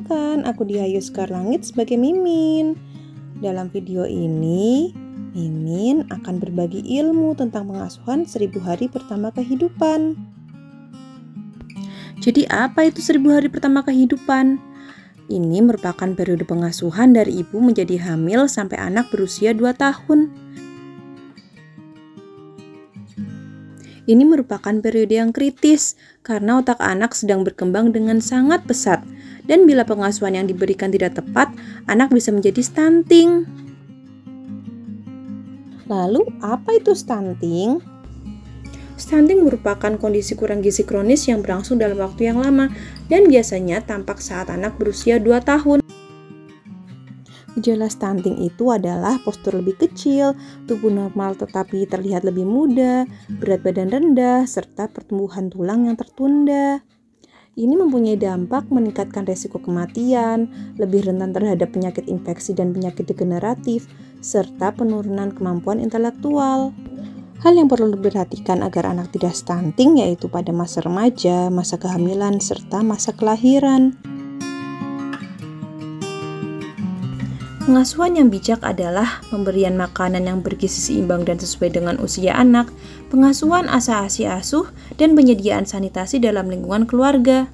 Perkenalkan, aku Dihayu Sekar Langit sebagai Mimin. Dalam video ini, Mimin akan berbagi ilmu tentang pengasuhan 1000 hari pertama kehidupan. Jadi apa itu 1000 hari pertama kehidupan? Ini merupakan periode pengasuhan dari ibu menjadi hamil sampai anak berusia 2 tahun. Ini merupakan periode yang kritis karena otak anak sedang berkembang dengan sangat pesat, dan bila pengasuhan yang diberikan tidak tepat, anak bisa menjadi stunting. Lalu, apa itu stunting? Stunting merupakan kondisi kurang gizi kronis yang berlangsung dalam waktu yang lama dan biasanya tampak saat anak berusia 2 tahun. Gejala stunting itu adalah postur lebih kecil, tubuh normal tetapi terlihat lebih muda, berat badan rendah, serta pertumbuhan tulang yang tertunda. Ini mempunyai dampak meningkatkan resiko kematian, lebih rentan terhadap penyakit infeksi dan penyakit degeneratif, serta penurunan kemampuan intelektual. Hal yang perlu diperhatikan agar anak tidak stunting yaitu pada masa remaja, masa kehamilan, serta masa kelahiran. Pengasuhan yang bijak adalah pemberian makanan yang bergizi seimbang dan sesuai dengan usia anak, pengasuhan ASA/ASI asuh, dan penyediaan sanitasi dalam lingkungan keluarga.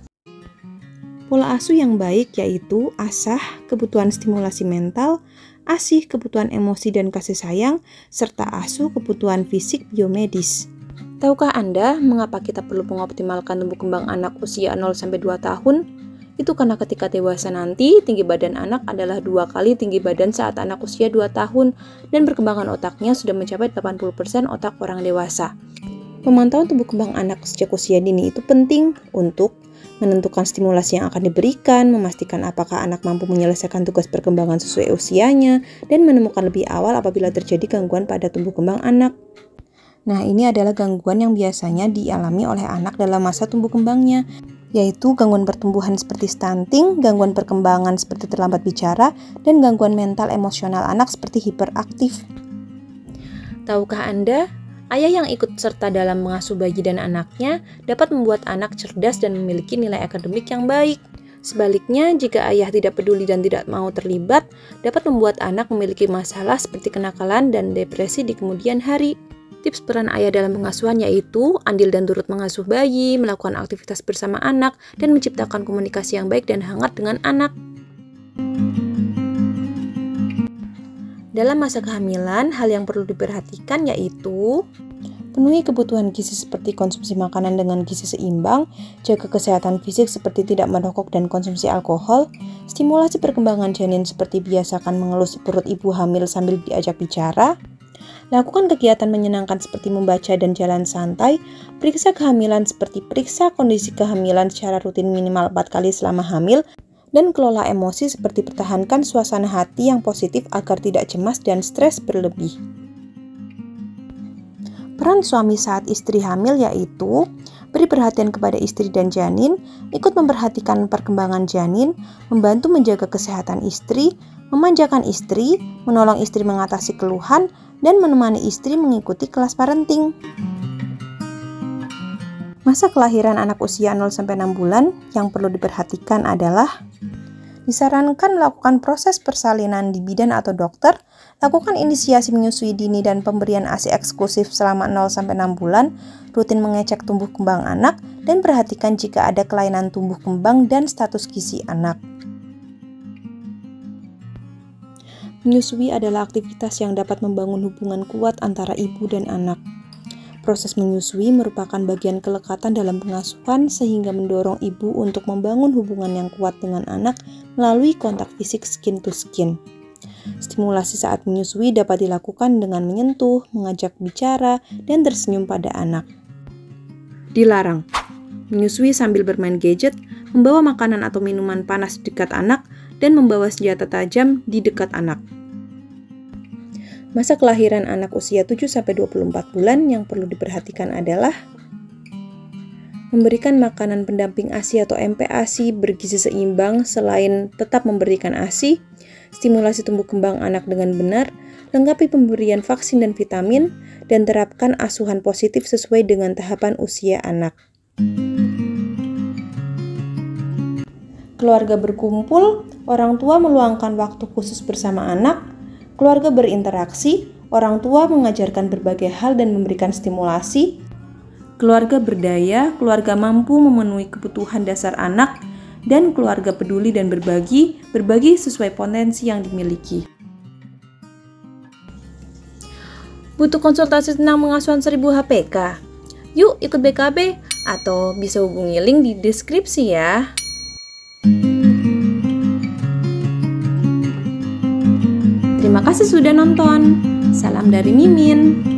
Pola asuh yang baik yaitu ASAH, kebutuhan stimulasi mental, ASIH, kebutuhan emosi dan kasih sayang, serta asuh, kebutuhan fisik biomedis. Tahukah Anda mengapa kita perlu mengoptimalkan tumbuh kembang anak usia 0-2 tahun? Itu karena ketika dewasa nanti, tinggi badan anak adalah 2 kali tinggi badan saat anak usia 2 tahun dan perkembangan otaknya sudah mencapai 80% otak orang dewasa. Pemantauan tumbuh kembang anak sejak usia dini itu penting untuk menentukan stimulasi yang akan diberikan, memastikan apakah anak mampu menyelesaikan tugas perkembangan sesuai usianya, dan menemukan lebih awal apabila terjadi gangguan pada tumbuh kembang anak. Nah, ini adalah gangguan yang biasanya dialami oleh anak dalam masa tumbuh kembangnya, yaitu gangguan pertumbuhan seperti stunting, gangguan perkembangan seperti terlambat bicara, dan gangguan mental emosional anak seperti hiperaktif. Tahukah Anda, ayah yang ikut serta dalam mengasuh bayi dan anaknya dapat membuat anak cerdas dan memiliki nilai akademik yang baik. Sebaliknya, jika ayah tidak peduli dan tidak mau terlibat, dapat membuat anak memiliki masalah seperti kenakalan dan depresi di kemudian hari. Tips peran ayah dalam pengasuhan yaitu andil dan turut mengasuh bayi, melakukan aktivitas bersama anak, dan menciptakan komunikasi yang baik dan hangat dengan anak. Dalam masa kehamilan, hal yang perlu diperhatikan yaitu penuhi kebutuhan gizi seperti konsumsi makanan dengan gizi seimbang, jaga kesehatan fisik seperti tidak merokok dan konsumsi alkohol, stimulasi perkembangan janin seperti biasakan mengelus perut ibu hamil sambil diajak bicara, lakukan kegiatan menyenangkan seperti membaca dan jalan santai, periksa kehamilan seperti periksa kondisi kehamilan secara rutin minimal 4 kali selama hamil, dan kelola emosi seperti pertahankan suasana hati yang positif agar tidak cemas dan stres berlebih. Peran suami saat istri hamil yaitu beri perhatian kepada istri dan janin, ikut memperhatikan perkembangan janin, membantu menjaga kesehatan istri, memanjakan istri, menolong istri mengatasi keluhan, dan menemani istri mengikuti kelas parenting. Masa kelahiran anak usia 0-6 bulan yang perlu diperhatikan adalah disarankan melakukan proses persalinan di bidan atau dokter, lakukan inisiasi menyusui dini dan pemberian ASI eksklusif selama 0-6 bulan, rutin mengecek tumbuh kembang anak, dan perhatikan jika ada kelainan tumbuh kembang dan status gizi anak. Menyusui adalah aktivitas yang dapat membangun hubungan kuat antara ibu dan anak. Proses menyusui merupakan bagian kelekatan dalam pengasuhan sehingga mendorong ibu untuk membangun hubungan yang kuat dengan anak melalui kontak fisik skin to skin. Stimulasi saat menyusui dapat dilakukan dengan menyentuh, mengajak bicara, dan tersenyum pada anak. Dilarang menyusui sambil bermain gadget, membawa makanan atau minuman panas di dekat anak, dan membawa senjata tajam di dekat anak. Masa kelahiran anak usia 7-24 bulan yang perlu diperhatikan adalah memberikan makanan pendamping ASI atau MPASI bergizi seimbang selain tetap memberikan ASI, stimulasi tumbuh kembang anak dengan benar, lengkapi pemberian vaksin dan vitamin, dan terapkan asuhan positif sesuai dengan tahapan usia anak. Keluarga berkumpul, orang tua meluangkan waktu khusus bersama anak. Keluarga berinteraksi, orang tua mengajarkan berbagai hal dan memberikan stimulasi. Keluarga berdaya, keluarga mampu memenuhi kebutuhan dasar anak. Dan keluarga peduli dan berbagi sesuai potensi yang dimiliki. Butuh konsultasi tentang pengasuhan 1000 HPK? Yuk ikut BKB atau bisa hubungi link di deskripsi ya. Terima kasih sudah nonton. Salam dari Mimin.